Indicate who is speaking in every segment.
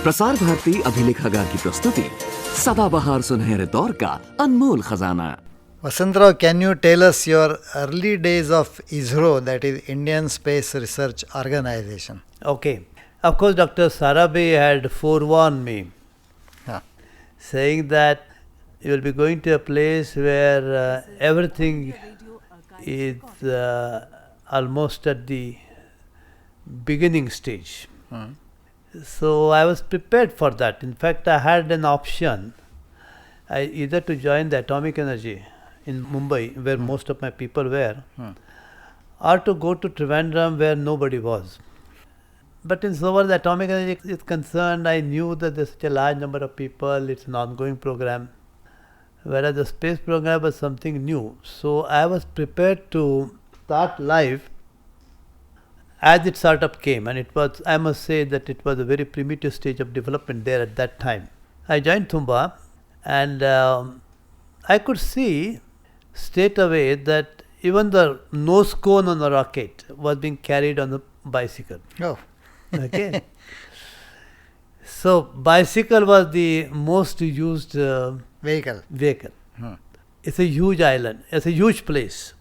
Speaker 1: प्रसार भारती अभिलेखागार की प्रस्तुति सदाबहार सुनहरे दौर का अनमोल खजाना.
Speaker 2: Vasantrao, can you tell us your early days of ISRO, that is Indian Space Research Organization?
Speaker 3: Okay. Of course, Dr. Sarabhi had forewarned me, saying that you will be going to a place where everything is almost at the beginning stage. So I was prepared for that. In fact, I had an option either to join the atomic energy in Mumbai, where most of my people were, or to go to Trivandrum, where nobody was. But in so far the atomic energy is concerned, I knew that there's such a large number of people, it's an ongoing program, whereas the space program was something new. So I was prepared to start life as it sort of came, and it was, I must say that it was a very primitive stage of development there at that time. I joined Thumba, and I could see straight away that even the nose cone on the rocket was being carried on a bicycle.
Speaker 2: Oh.
Speaker 3: Okay. So bicycle was the most used
Speaker 2: Vehicle.
Speaker 3: It's a huge island. It's a huge place.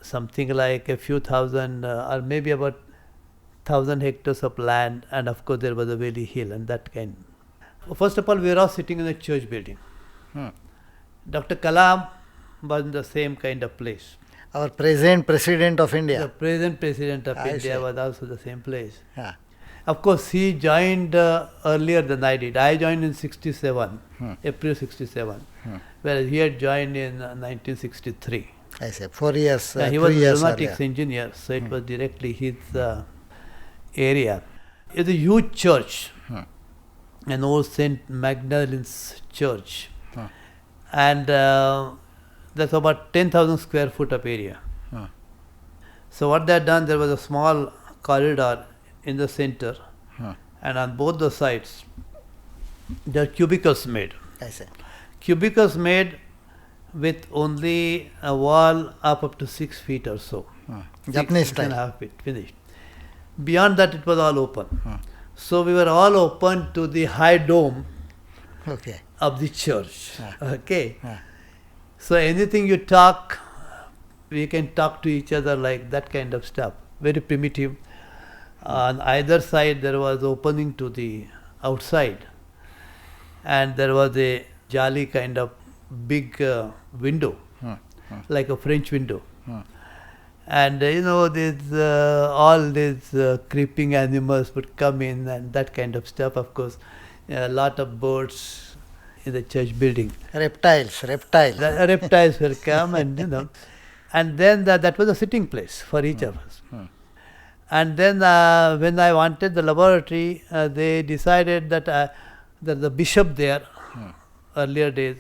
Speaker 3: Something like a few thousand or maybe about 1,000 hectares of land, and of course there was a valley hill and that kind. First of all, we were all sitting in a church building. Dr. Kalam was in the same kind of place.
Speaker 2: Our present President of India.
Speaker 3: The present President of India
Speaker 2: see.
Speaker 3: was also the same place.
Speaker 2: Yeah.
Speaker 3: Of course, he joined earlier than I did. I joined in 67, April 67, whereas he had joined in 1963.
Speaker 2: I say 4 years.
Speaker 3: He
Speaker 2: 3
Speaker 3: was a
Speaker 2: years
Speaker 3: aeronautics
Speaker 2: earlier.
Speaker 3: engineer, so it was directly his area. It's a huge church, an old St. Magdalene's church, and that's about 10,000 square foot of area. So what they had done, there was a small corridor in the center, and on both the sides, there are cubicles made.
Speaker 2: I say.
Speaker 3: Cubicles made with only a wall up to 6 feet or so.
Speaker 2: Japanese
Speaker 3: 6.5
Speaker 2: style.
Speaker 3: feet, finished. Beyond that, it was all open. So we were all open to the high dome
Speaker 2: Okay.
Speaker 3: of the church. Okay. So anything you talk, we can talk to each other like that kind of stuff. Very primitive. On either side there was opening to the outside, and there was a jolly kind of big window, like a French window. And all these creeping animals would come in and that kind of stuff. Of course, a lot of birds in the church building.
Speaker 2: Reptiles.
Speaker 3: The reptiles will come, and and then that was a sitting place for each of us. And then when I wanted the laboratory, they decided that the bishop there, earlier days,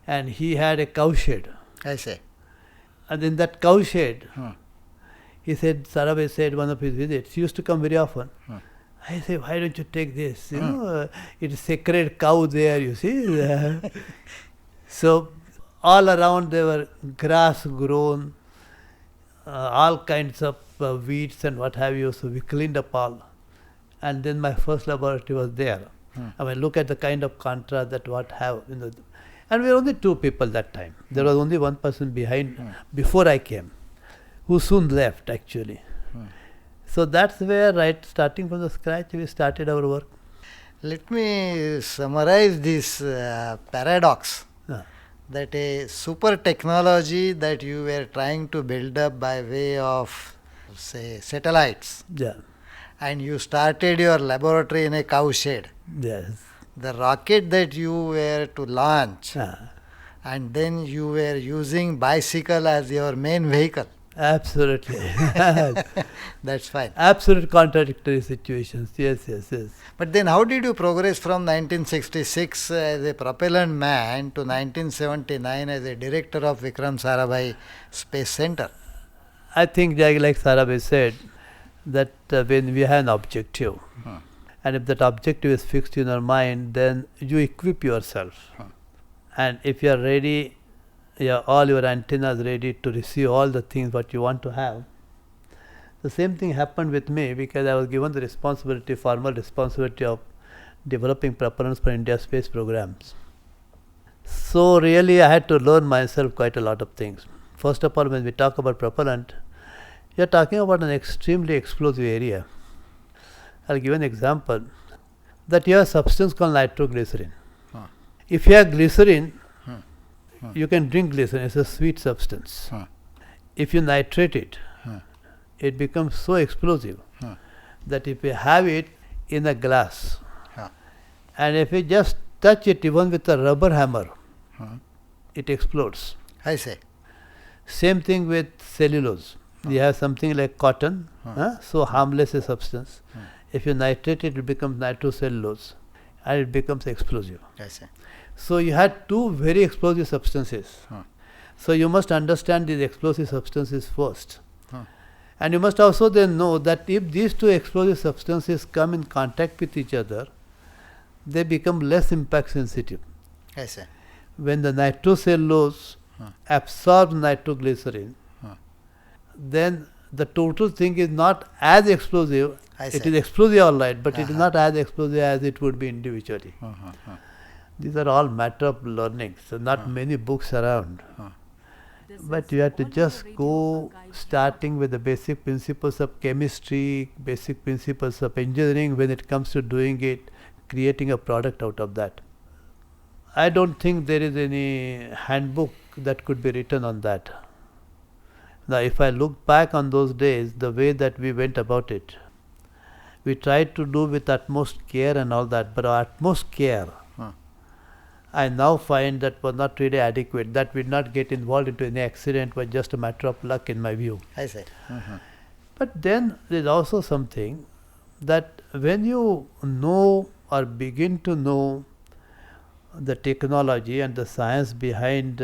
Speaker 3: and he had a cow shed.
Speaker 2: I say.
Speaker 3: And in that cow shed, he said, Sarabhi said one of his visits, he used to come very often. I said, why don't you take this? It's sacred cow there, you see. So all around there were grass grown, all kinds of weeds and what have you. So we cleaned up all. And then my first laboratory was there. I mean, look at the kind of contrast that what have. And we were only 2 people that time. There was only one person behind before I came, who soon left actually. So that's where, right, starting from the scratch, we started our work.
Speaker 2: Let me summarize this paradox. That a super technology that you were trying to build up by way of, say, satellites.
Speaker 3: Yeah.
Speaker 2: And you started your laboratory in a cow shed.
Speaker 3: Yes.
Speaker 2: The rocket that you were to launch, and then you were using bicycle as your main vehicle.
Speaker 3: Absolutely.
Speaker 2: That's fine.
Speaker 3: Absolute contradictory situations. Yes.
Speaker 2: But then how did you progress from 1966 as a propellant man to 1979 as a director of Vikram Sarabhai Space Center?
Speaker 3: I think, like Sarabhi said, that when we have an objective, and if that objective is fixed in your mind, then you equip yourself. And if you are ready, all your antennas ready to receive all the things what you want to have. The same thing happened with me, because I was given the responsibility, formal responsibility of developing propellants for India's space programs. So really I had to learn myself quite a lot of things. First of all, when we talk about propellant, you are talking about an extremely explosive area. I'll give an example. That you have a substance called nitroglycerin. If you have glycerin, you can drink glycerin. It's a sweet substance. If you nitrate it, it becomes so explosive that if you have it in a glass, and if you just touch it even with a rubber hammer, it explodes.
Speaker 2: I say.
Speaker 3: Same thing with cellulose. You have something like cotton, so harmless a substance. If you nitrate it, it becomes nitrocellulose and it becomes explosive.
Speaker 2: I say.
Speaker 3: So you had two very explosive substances. So you must understand these explosive substances first. And you must also then know that if these two explosive substances come in contact with each other, they become less impact sensitive.
Speaker 2: I say.
Speaker 3: When the nitrocellulose absorbs nitroglycerin, then the total thing is not as explosive. It is explosive all right, but it is not as explosive as it would be individually. These are all matter of learning, so not many books around. But you have to just go starting with the basic principles of chemistry, basic principles of engineering when it comes to doing it, creating a product out of that. I don't think there is any handbook that could be written on that. Now if I look back on those days, the way that we went about it, we tried to do with utmost care and all that, but our utmost care, I now find that was not really adequate. That we did not get involved into any accident, was just a matter of luck in my view.
Speaker 2: I say.
Speaker 3: But then there is also something that when you know or begin to know the technology and the science behind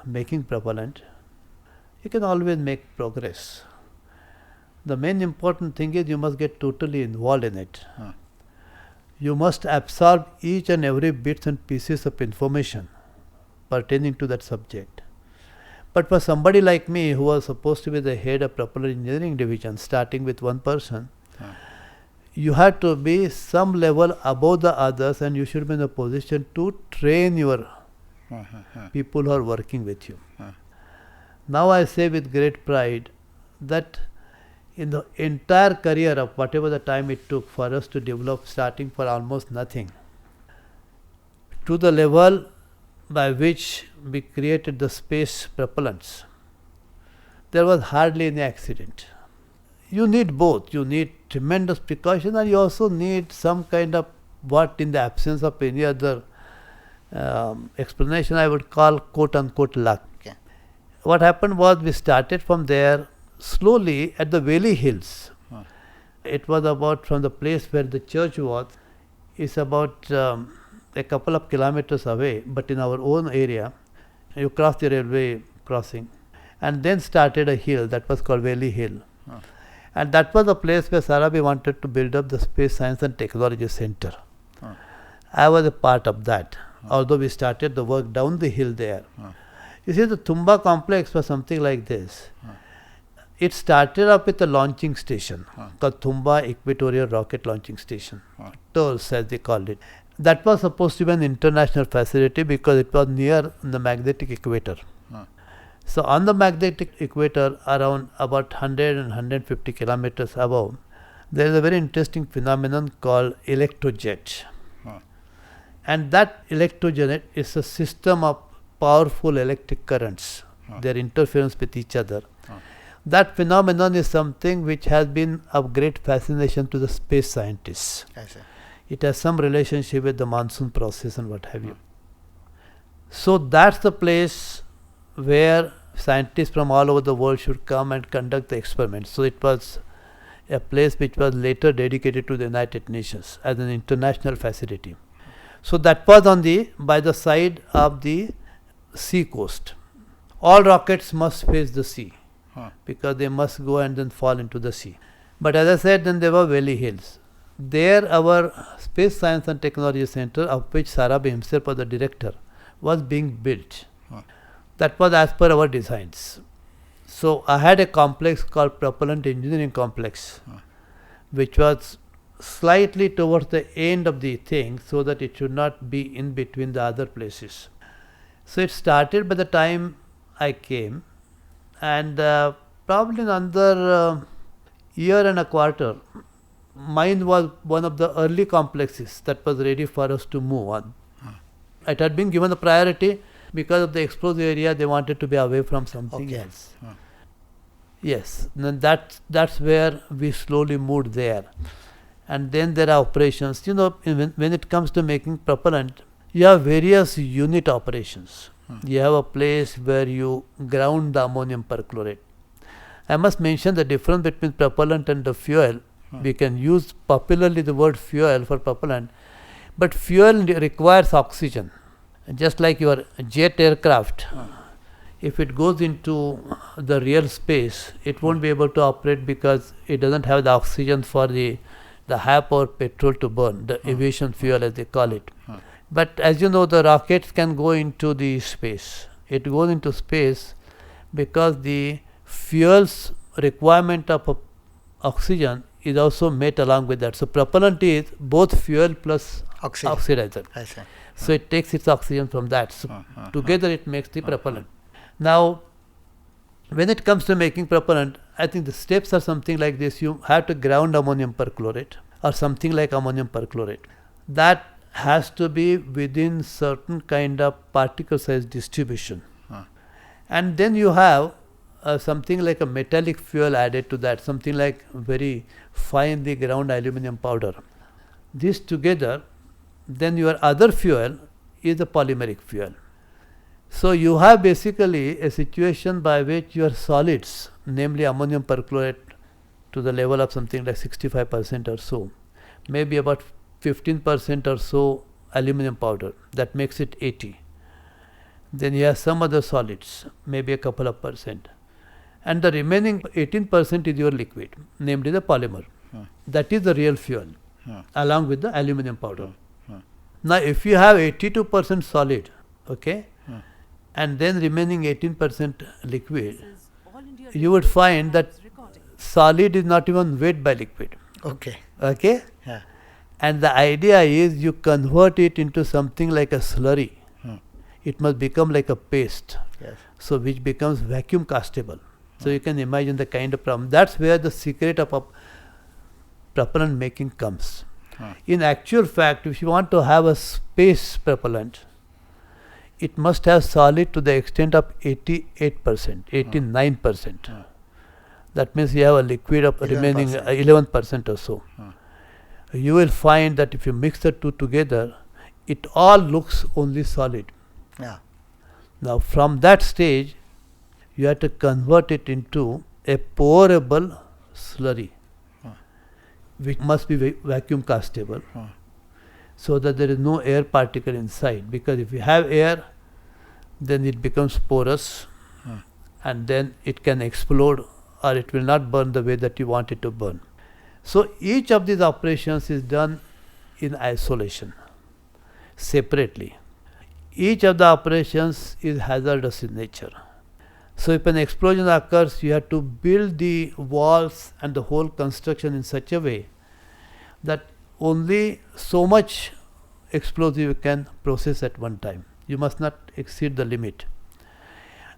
Speaker 3: making propellant, you can always make progress. The main important thing is you must get totally involved in it. You must absorb each and every bits and pieces of information pertaining to that subject. But for somebody like me who was supposed to be the head of propellant engineering division, starting with one person, you have to be some level above the others, and you should be in a position to train your people who are working with you. Now I say with great pride that in the entire career of whatever the time it took for us to develop, starting for almost nothing, to the level by which we created the space propellants, there was hardly any accident. You need both. You need tremendous precaution, and you also need some kind of, what in the absence of any other explanation, I would call quote unquote luck.
Speaker 2: Okay.
Speaker 3: What happened was we started from there slowly at the valley hills. It was about, from the place where the church was, is about a couple of kilometers away, but in our own area. You cross the railway crossing, and then started a hill that was called Valley Hill. And that was the place where Sarabhi wanted to build up the Space Science and Technology Center. I was a part of that, although we started the work down the hill there. You see, the Tumba complex was something like this. It started up with a launching station called Tumba Equatorial Rocket Launching Station, TERS as they called it. That was supposed to be an international facility because it was near the magnetic equator. So on the magnetic equator, around about 100 and 150 kilometers above, there is a very interesting phenomenon called electrojet. And that electrojet is a system of powerful electric currents, their interference with each other. That phenomenon is something which has been of great fascination to the space scientists. It has some relationship with the monsoon process and what have you. So that's the place where scientists from all over the world should come and conduct the experiments. So it was a place which was later dedicated to the United Nations as an international facility. So that was on by the side of the sea coast. All rockets must face the sea because they must go and then fall into the sea. But as I said, then there were valley hills. There our Space Science and Technology Center, of which Sarabhi himself was the director, was being built. That was as per our designs. So I had a complex called Propellant Engineering Complex, which was slightly towards the end of the thing so that it should not be in between the other places. So it started by the time I came, and probably another year and a quarter, mine was one of the early complexes that was ready for us to move on. It had been given the priority because of the explosive area. They wanted to be away from something else. Yes, then that's where we slowly moved there. And then there are operations. You know, when it comes to making propellant, you have various unit operations. You have a place where you ground the ammonium perchlorate. I must mention the difference between propellant and the fuel. We can use popularly the word fuel for propellant, but fuel requires oxygen. Just like your jet aircraft, if it goes into the real space, it won't be able to operate because it doesn't have the oxygen for the high power petrol to burn, the aviation fuel as they call it. But as you know, the rockets can go into the space. It goes into space because the fuel's requirement of oxygen is also met along with that. So propellant is both fuel plus oxidizer.
Speaker 2: I see.
Speaker 3: So it takes its oxygen from that. So together it makes the propellant. Now, when it comes to making propellant, I think the steps are something like this. You have to ground ammonium perchlorate or something like ammonium perchlorate. That has to be within certain kind of particle size distribution. And then you have something like a metallic fuel added to that, something like very finely ground aluminum powder. This together, then your other fuel is a polymeric fuel. So you have basically a situation by which your solids, namely ammonium perchlorate to the level of something like 65% or so, maybe about 15% or so aluminum powder, that makes it 80. Then you have some other solids, maybe a couple of percent. And the remaining 18% is your liquid, namely the polymer. That is the real fuel, along with the aluminum powder. Now if you have 82% solid, okay, and then remaining 18% liquid, you would find that solid is not even weighed by liquid.
Speaker 2: Okay.
Speaker 3: And the idea is you convert it into something like a slurry. It must become like a paste, so which becomes vacuum castable. So you can imagine the kind of problem. That's where the secret of propellant making comes. In actual fact, if you want to have a space propellant, it must have solid to the extent of 88%, 89%. That means you have a liquid of remaining 11% or so. You will find that if you mix the two together, it all looks only solid. Now from that stage, you have to convert it into a pourable slurry, which must be vacuum castable, so that there is no air particle inside. Because if you have air, then it becomes porous, and then it can explode, or it will not burn the way that you want it to burn. So each of these operations is done in isolation, separately. Each of the operations is hazardous in nature. So if an explosion occurs, you have to build the walls and the whole construction in such a way that only so much explosive you can process at one time. You must not exceed the limit.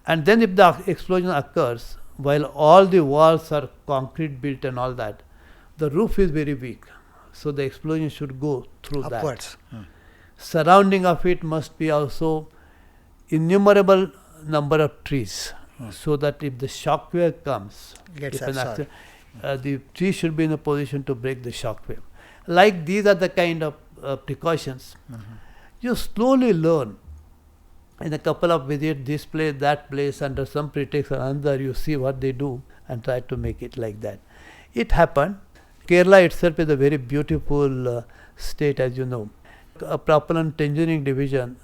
Speaker 3: And then if the explosion occurs, while all the walls are concrete built and all that, the roof is very weak. So the explosion should go through
Speaker 2: upwards.
Speaker 3: Surrounding of it must be also innumerable number of trees, so that if the shock wave comes, the tree should be in a position to break the shock wave. Like these are the kind of precautions. You slowly learn. In a couple of visits, this place, that place, under some pretext or another, you see what they do and try to make it like that. It happened. Kerala itself is a very beautiful state, as you know. A propellant engineering division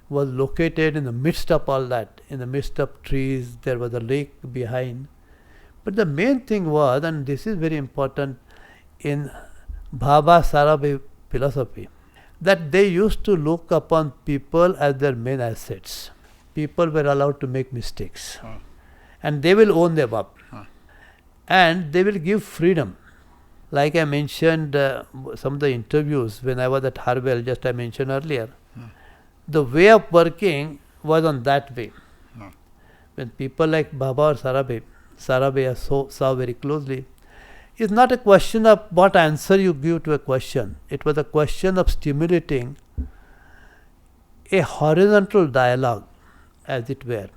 Speaker 3: was located in the midst of all that, in the midst of trees. There was a lake behind. But the main thing was, and this is very important in Bhabha Sarabhi philosophy, that they used to look upon people as their main assets. People were allowed to make mistakes, and they will own them up, and they will give freedom Like I mentioned, some of the interviews when I was at Harwell, just I mentioned earlier, the way of working was on that way. When people like Baba or Sarabhi I saw very closely, it's not a question of what answer you give to a question. It was a question of stimulating a horizontal dialogue, as it were.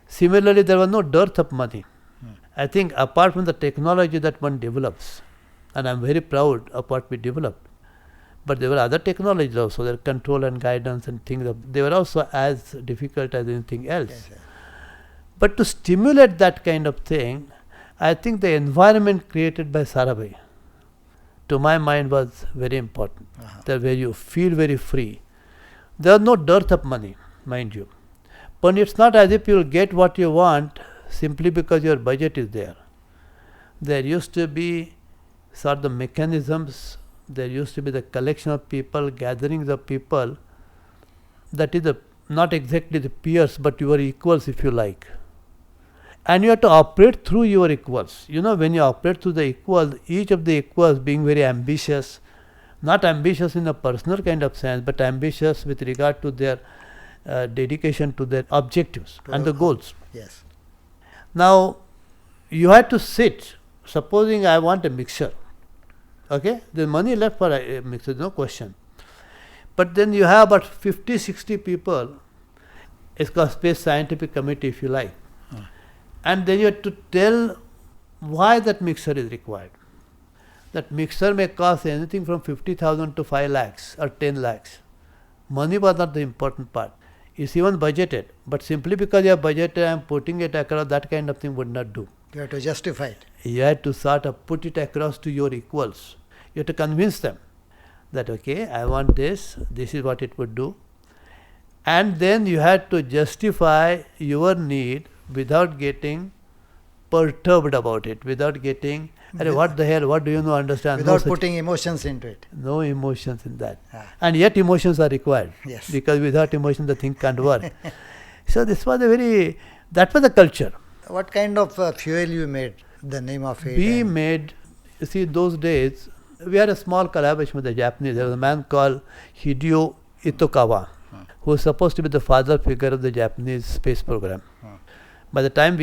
Speaker 3: Similarly, there was no dearth of money. I think apart from the technology that one develops, and I'm very proud of what we developed, but there were other technologies also, there control and guidance and things, they were also as difficult as anything else.
Speaker 2: Yes.
Speaker 3: But to stimulate that kind of thing, I think the environment created by Sarabhi, to my mind, was very important. That where you feel very free. There was no dearth of money, mind you. But it's not as if you'll get what you want simply because your budget is there. There used to be sort of the mechanisms, there used to be the collection of people, gatherings of people, that is not exactly the peers, but your equals, if you like. And you have to operate through your equals. You know, when you operate through the equals, each of the equals being very ambitious, not ambitious in a personal kind of sense, but ambitious with regard to their dedication to their objectives and the goals.
Speaker 2: Yes.
Speaker 3: Now, you have to sit, supposing I want a mixture, okay, there's money left for a mixture, no question. But then you have about 50, 60 people, it's called Space Scientific Committee, if you like. And then you have to tell why that mixture is required. That mixture may cost anything from 50,000 to 5 lakhs or 10 lakhs. Money was not the important part. It's even budgeted, but simply because you have budgeted and putting it across, that kind of thing would not do.
Speaker 2: You have to justify it.
Speaker 3: You have to sort of put it across to your equals. You have to convince them that, okay, I want this is what it would do. And then you have to justify your need without getting perturbed about it, without getting, what the hell, what do you know, understand?
Speaker 2: Without putting emotions into it.
Speaker 3: No emotions in that. And yet emotions are required.
Speaker 2: Yes.
Speaker 3: Because without emotion the thing can't work. So this was that was the culture.
Speaker 2: What kind of fuel you made, the name of it?
Speaker 3: We made, you see, those days, we had a small collaboration with the Japanese. There was a man called Hideo Itokawa, who was supposed to be the father figure of the Japanese space program. By the time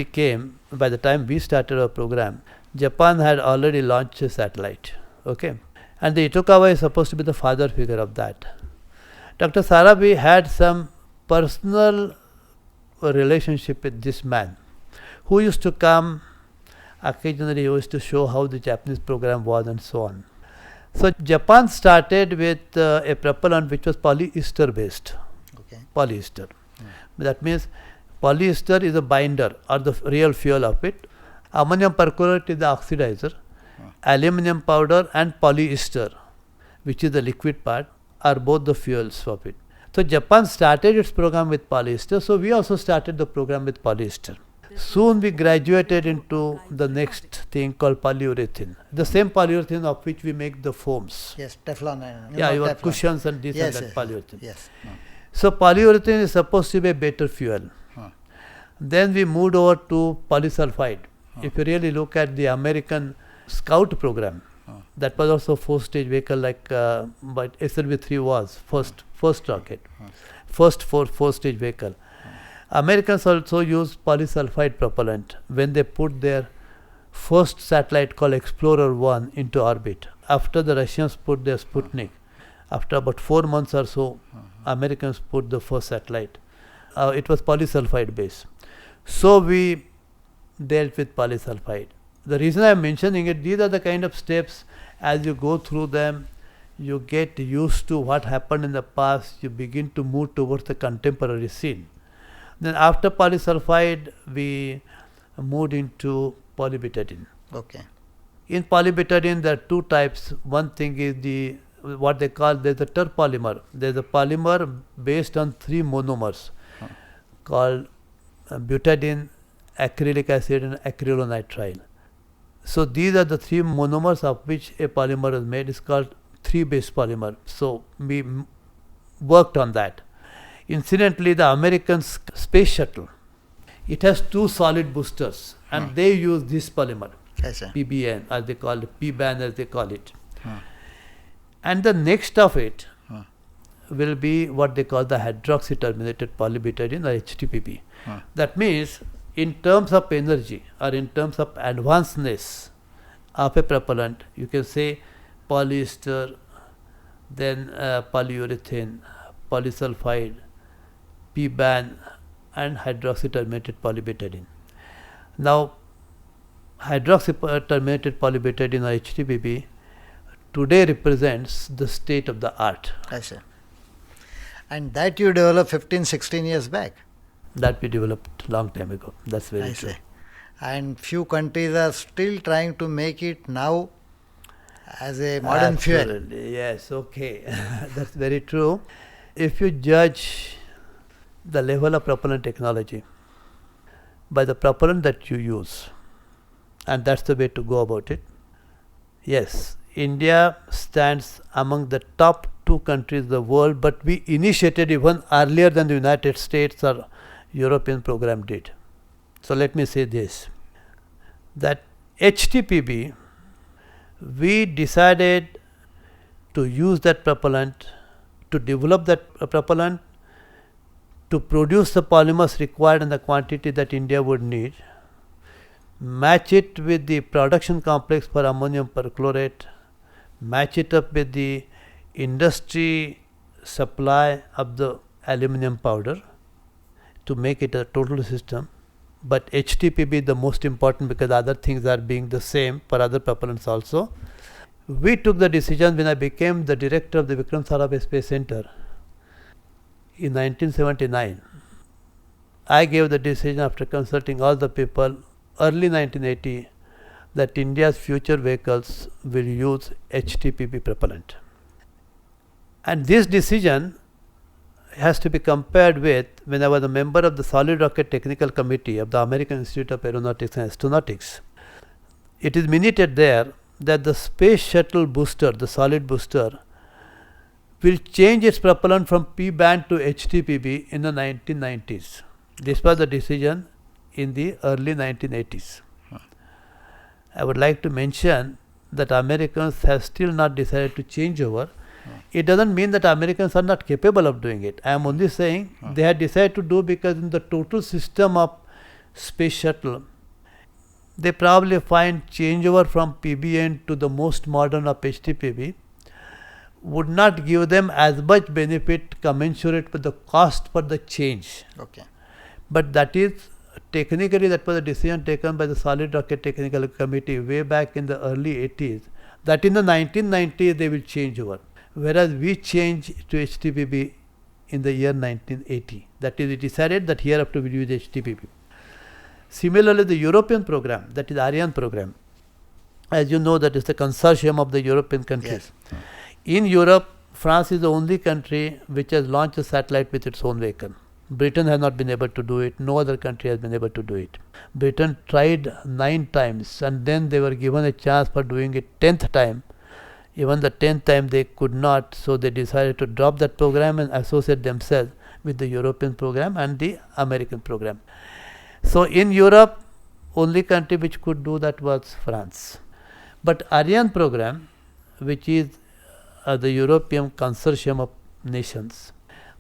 Speaker 3: we started our program, Japan had already launched a satellite. Okay? And the Itokawa is supposed to be the father figure of that. Dr. Sarabhi had some personal relationship with this man, who used to come occasionally, he used to show how the Japanese program was and so on. So Japan started with a propellant which was polyester based.
Speaker 2: Okay.
Speaker 3: Polyester. That means polyester is a binder or the real fuel of it. Ammonium perchlorate is the oxidizer. Aluminum powder and polyester, which is the liquid part, are both the fuels of it. So Japan started its program with polyester, so we also started the program with polyester. Soon we graduated into the next thing called polyurethane. The same polyurethane of which we make the foams.
Speaker 2: Yes, Teflon. And
Speaker 3: your
Speaker 2: Teflon.
Speaker 3: cushions and this
Speaker 2: Yes,
Speaker 3: and that
Speaker 2: yes,
Speaker 3: polyurethane.
Speaker 2: Yes.
Speaker 3: So polyurethane is supposed to be a better fuel. Then we moved over to polysulfide. If you really look at the American Scout program, that was also 4-stage vehicle like but SLV-3 was first rocket, first 4-stage vehicle. Americans also used polysulfide propellant when they put their first satellite called Explorer 1 into orbit. After the Russians put their Sputnik, after about 4 months or so, Americans put the first satellite. It was polysulfide based. So we dealt with polysulfide. The reason I am mentioning it, these are the kind of steps, as you go through them, you get used to what happened in the past, you begin to move towards the contemporary scene. Then after polysulfide, we moved into polybutadiene.
Speaker 2: Okay.
Speaker 3: In polybutadiene, there are two types. One thing is what they call, there's a terpolymer. There's a polymer based on 3 monomers called butadiene, acrylic acid and acrylonitrile. So these are the 3 monomers of which a polymer is made. It's called 3-base polymer. So we worked on that. Incidentally, the American space shuttle, it has 2 solid boosters and they use this polymer.
Speaker 2: I see.
Speaker 3: PBN as they call it, PBAN as they call it. And the next of it will be what they call the hydroxy terminated polybutadiene or HTPB. That means in terms of energy or in terms of advancedness of a propellant, you can say polyester, then polyurethane, polysulfide, PBAN and hydroxy terminated polybutadiene. Now hydroxy terminated polybutadiene or HTPB today represents the state of the art.
Speaker 2: I see. And that you developed 15, 16 years back.
Speaker 3: That we developed long time ago. That's very true.
Speaker 2: And few countries are still trying to make it now as a modern fuel.
Speaker 3: Yes, okay. That's very true. If you judge the level of propellant technology by the propellant that you use, and that's the way to go about it, yes, India stands among the top 2 countries in the world, but we initiated even earlier than the United States or European program did. So let me say this, that HTPB, we decided to use that propellant, to develop that propellant, to produce the polymers required in the quantity that India would need, match it with the production complex for ammonium perchlorate, match it up with the industry supply of the aluminum powder to make it a total system. But HTPB the most important because other things are being the same for other propellants also. We took the decision when I became the director of the Vikram Sarabhai Space Center in 1979. I gave the decision after consulting all the people early 1980 that India's future vehicles will use HTPB propellant. And this decision has to be compared with when I was a member of the Solid Rocket Technical Committee of the American Institute of Aeronautics and Astronautics. It is minuted there that the space shuttle booster, the solid booster, will change its propellant from PBAN to HTPB in the 1990s. This was the decision in the early 1980s. I would like to mention that Americans have still not decided to change over. It doesn't mean that Americans are not capable of doing it. I am only saying they had decided to do because in the total system of space shuttle, they probably find changeover from PBN to the most modern of HTPB would not give them as much benefit commensurate with the cost for the change.
Speaker 2: Okay.
Speaker 3: But that is technically that was a decision taken by the Solid Rocket Technical Committee way back in the early 80s that in the 1990s they will change over. Whereas we changed to HTPB in the year 1980. That is, we decided that hereafter we will use HTPB. Similarly, the European program, that is Ariane program, as you know, that is the consortium of the European countries.
Speaker 2: Yes.
Speaker 3: In Europe, France is the only country which has launched a satellite with its own vehicle. Britain has not been able to do it. No other country has been able to do it. Britain tried 9 times and then they were given a chance for doing it 10th time. Even the 10th time they could not, so they decided to drop that program and associate themselves with the European program and the American program. So in Europe, only country which could do that was France. But Ariane program, which is the European consortium of nations,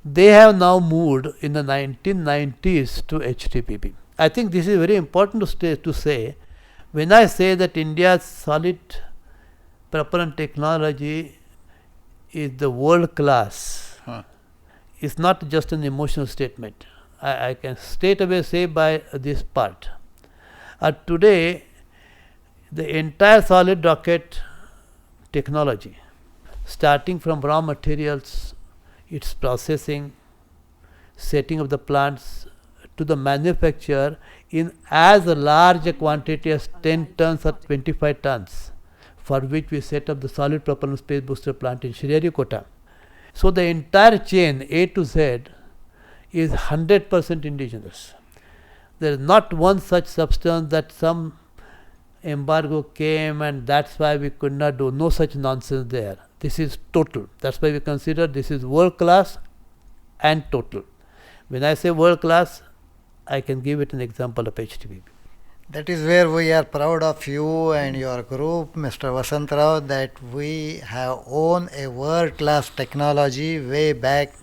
Speaker 3: they have now moved in the 1990s to HTPB. I think this is very important to say. When I say that India's solid propellant technology is the world class, it's not just an emotional statement. I can straight away say by this part. Today, the entire solid rocket technology, starting from raw materials, its processing, setting of the plants, to the manufacture in as large a quantity as 10 tons or 25 tons, for which we set up the solid propellant space booster plant in Sriharikota. So the entire chain A to Z is 100% indigenous. There is not one such substance that some embargo came and that's why we could not do. No such nonsense there. This is total. That's why we consider this is world class and total. When I say world class, I can give it an example of HTPB.
Speaker 2: That is where we are proud of you and your group, Mr. Vasantrao, that we have owned a world-class technology way back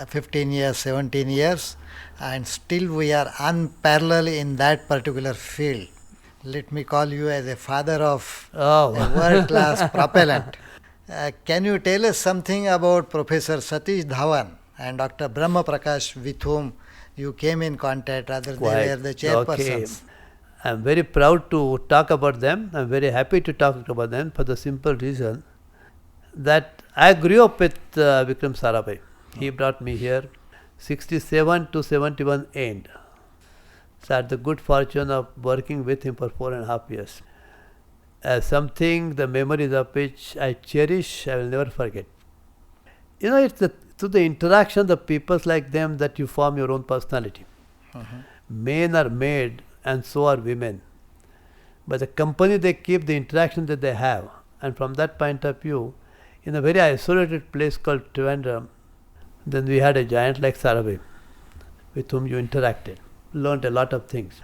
Speaker 2: 15 years, 17 years, and still we are unparalleled in that particular field. Let me call you as a father of a world-class propellant. Can you tell us something about Professor Satish Dhawan and Dr. Brahma Prakash, with whom you came in contact, rather they were the chairpersons?
Speaker 3: Okay. I'm very proud to talk about them. I'm very happy to talk about them for the simple reason that I grew up with Vikram Sarabhai. He brought me here 67 to 71 end. So I had the good fortune of working with him for 4.5 years. Something, the memories of which I cherish, I will never forget. You know, it's through the interaction of people like them that you form your own personality. Men are made and so are women. But the company they keep, the interaction that they have, and from that point of view, in a very isolated place called Trivandrum, then we had a giant like Sarabhai, with whom you interacted, learned a lot of things.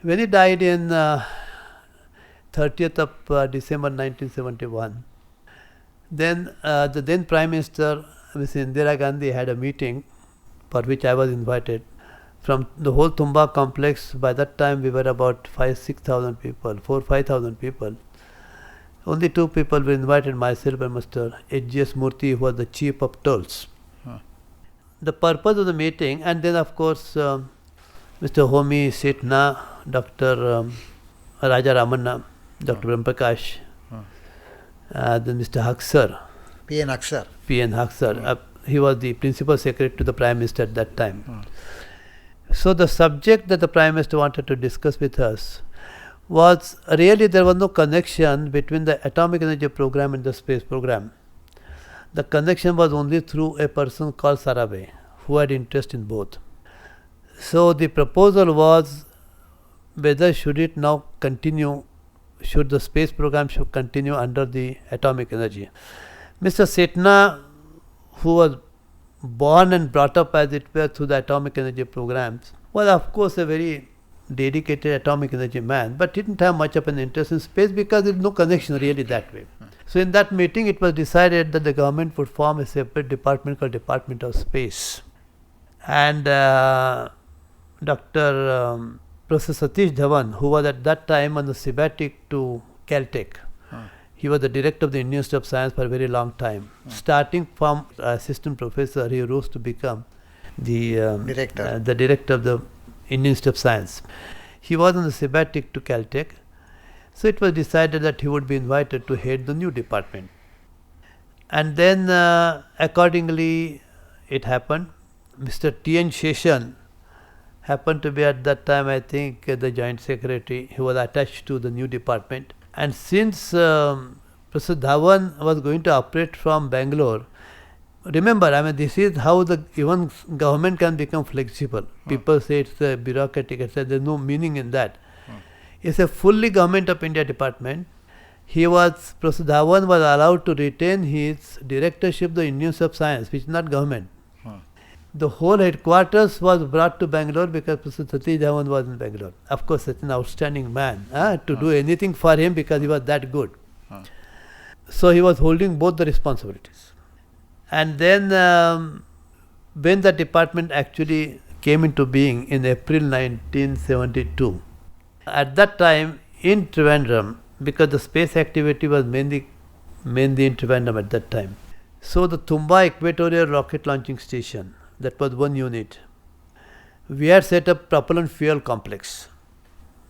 Speaker 3: When he died in 30th of December 1971, then the then Prime Minister, Ms. Indira Gandhi, had a meeting for which I was invited. From the whole Tumba complex, by that time we were about 5,000-6,000 people, 4,000-5,000 people. Only 2 people were invited, myself and Mr. H.G.S. Murthy, who was the chief of tolls. The purpose of the meeting, and then of course Mr. Homi Setna, Dr. Raja Ramanna, Dr. Brahmprakash, then Mr. Haksar.
Speaker 2: P.N. Haksar.
Speaker 3: P.N. Haksar. He was the principal secretary to the Prime Minister at that time. So the subject that the Prime Minister wanted to discuss with us was really there was no connection between the atomic energy program and the space program. The connection was only through a person called Sarabhai, who had interest in both. So the proposal was whether should it now continue, should the space program should continue under the atomic energy. Mr. Setna, who was born and brought up as it were through the atomic energy programs, was of course a very dedicated atomic energy man, but didn't have much of an interest in space because there is no connection really that way. So in that meeting it was decided that the government would form a separate department called Department of Space. And Dr. Professor Satish Dhawan, who was at that time on the sabbatic to Caltech, he was the director of the Indian Institute of Science for a very long time. Starting from assistant professor, he rose to become the director of the Indian Institute of Science. He was on the sabbatic to Caltech. So it was decided that he would be invited to head the new department. And then accordingly it happened. Mr. T.N. Sheshan happened to be at that time, I think, the joint secretary. He was attached to the new department. And since Professor Dhawan was going to operate from Bangalore, remember, I mean, this is how the even government can become flexible. People say it's a bureaucratic, etc. There's no meaning in that. It's a fully Government of India department. Professor Dhawan was allowed to retain his directorship of the Indian Institute of Science, which is not government. The whole headquarters was brought to Bangalore because Professor Satish Dhawan was in Bangalore. Of course, such an outstanding man to do anything for him because he was that good. So he was holding both the responsibilities. And then when the department actually came into being in April 1972, at that time in Trivandrum, because the space activity was mainly in Trivandrum at that time. So the Tumba Equatorial Rocket Launching Station, that was one unit. We had set up propellant fuel complex.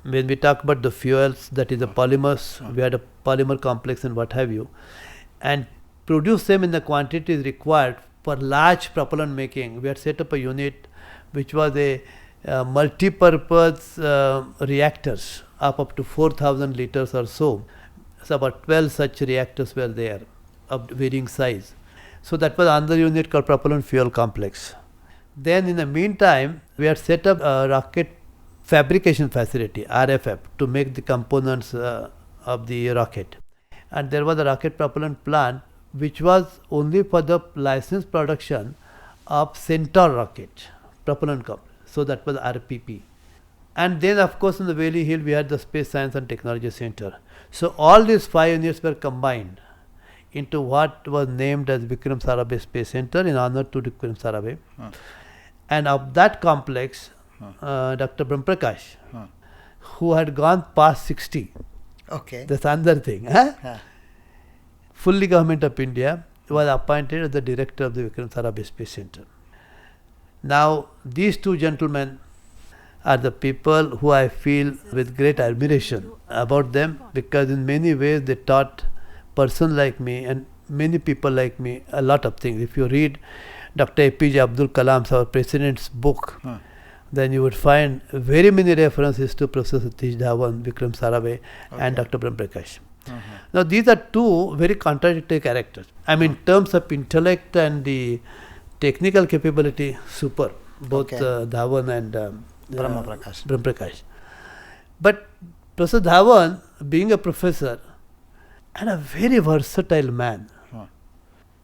Speaker 3: When we talk about the fuels, that is the polymers, we had a polymer complex and what have you, and produce them in the quantities required for large propellant making. We had set up a unit which was a multi-purpose reactors of up to 4,000 liters or so. So about 12 such reactors were there of varying size. So that was another unit called Propellant Fuel Complex. Then in the meantime, we had set up a rocket fabrication facility, RFF, to make the components of the rocket. And there was a rocket propellant plant which was only for the licensed production of Centaur rocket propellant complex. So that was RPP. And then, of course, in the Valley Hill, we had the Space Science and Technology Center. So all these 5 units were combined into what was named as Vikram Sarabhai Space Center in honor to Vikram Sarabhai. And of that complex, Dr. Brahmprakash, who had gone past 60,
Speaker 2: Okay.
Speaker 3: that's another thing, fully Government of India, was appointed as the director of the Vikram Sarabhai Space Center. Now, these two gentlemen are the people who I feel with great admiration about them, because in many ways they taught person like me and many people like me a lot of things. If you read Dr. APJ Abdul Kalam's, our president's book, then you would find very many references to Professor Satish Dhawan, Vikram Sarabhai and Dr. Brahmprakash. Now these are two very contradictory characters. I mean, in terms of intellect and the technical capability, super, both Dhawan and Brahmprakash. But Professor Dhawan, being a professor and a very versatile man,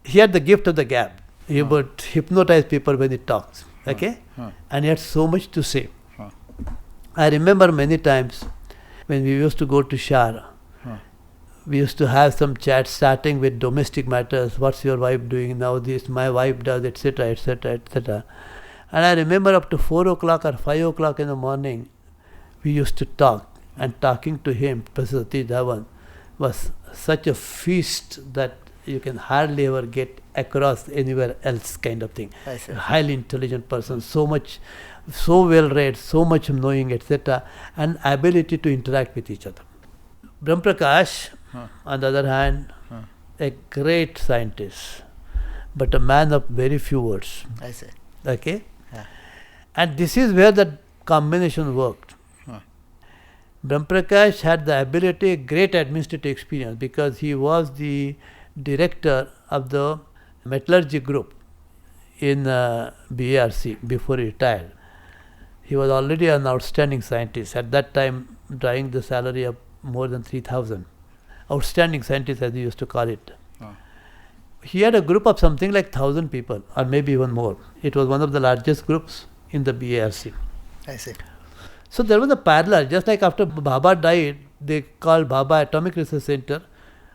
Speaker 3: he had the gift of the gab. He would hypnotize people when he talks. Okay? And he had so much to say. I remember many times when we used to go to Shah, we used to have some chat starting with domestic matters. What's your wife doing now? This my wife does, etc., etc., etc. And I remember up to 4 o'clock or 5 o'clock in the morning, we used to talk. And talking to him, Professor Satish Dhawan, was such a feast that you can hardly ever get across anywhere else, kind of thing. Highly intelligent person, so well read, so much knowing, etc., and ability to interact with each other. Brahmprakash, on the other hand, a great scientist, but a man of very few words. Okay? And this is where the combination worked. Brahmprakash had the ability, great administrative experience, because he was the director of the metallurgy group in BARC before he retired. He was already an outstanding scientist, at that time drawing the salary of more than 3,000. Outstanding scientist, as he used to call it. He had a group of something like 1,000 people, or maybe even more. It was one of the largest groups in the BARC.
Speaker 2: I see.
Speaker 3: So there was a parallel. Just like after Bhabha died, they called Bhabha Atomic Research Center.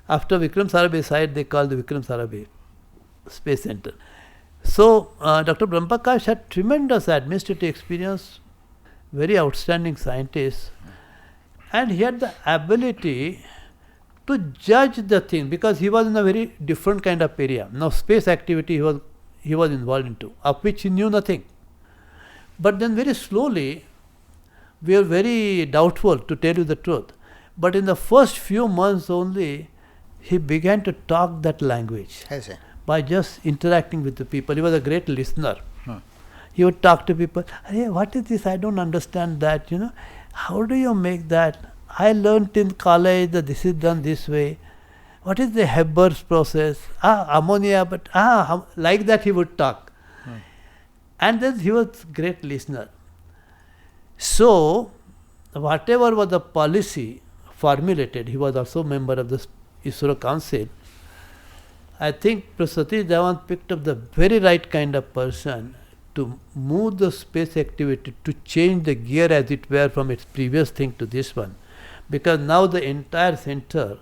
Speaker 3: After Vikram Sarabhai died, they called the Vikram Sarabhai Space Center. So Dr. Brahmprakash had tremendous administrative experience, very outstanding scientist, and he had the ability to judge the thing, because he was in a very different kind of area. Now space activity he was involved into, of which he knew nothing. But then very slowly, we are very doubtful, to tell you the truth. But in the first few months only, he began to talk that language by just interacting with the people. He was a great listener. He would talk to people. Hey, what is this? I don't understand that. How do you make that? I learnt in college that this is done this way. What is the Hebber's process? Ammonia, but like that he would talk. And then he was great listener. So, whatever was the policy formulated, he was also member of the ISRO Council. I think Professor Satish Dhawan picked up the very right kind of person to move the space activity, to change the gear, as it were, from its previous thing to this one. Because now the entire center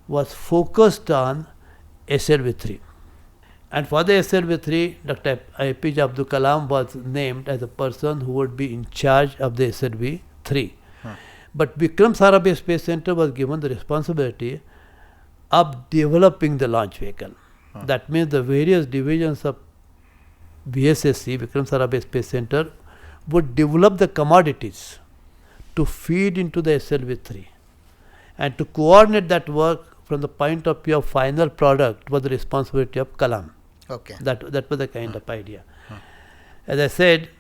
Speaker 3: was focused on SLV3. And for the SLV3, Dr. APJ Abdul Kalam was named as a person who would be in charge of the SLV3. But Vikram Sarabhai Space Center was given the responsibility of developing the launch vehicle. That means the various divisions of VSSC, Vikram Sarabhai Space Center, would develop the commodities to feed into the SLV3. And to coordinate that work from the point of view of final product was the responsibility of Kalam. That was the kind of idea. As I said,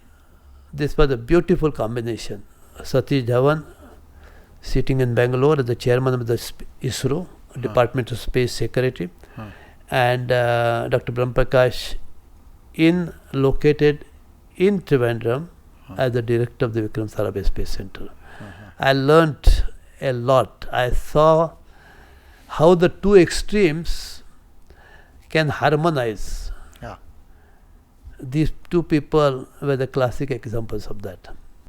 Speaker 3: this was a beautiful combination. Satish Dhawan sitting in Bangalore as the chairman of the ISRO, Department of Space Security, and Dr. Brahmprakash located in Trivandrum as the director of the Vikram Sarabhai Space Center. I learnt a lot. I saw how the two extremes can harmonize. These two people were the classic examples of that.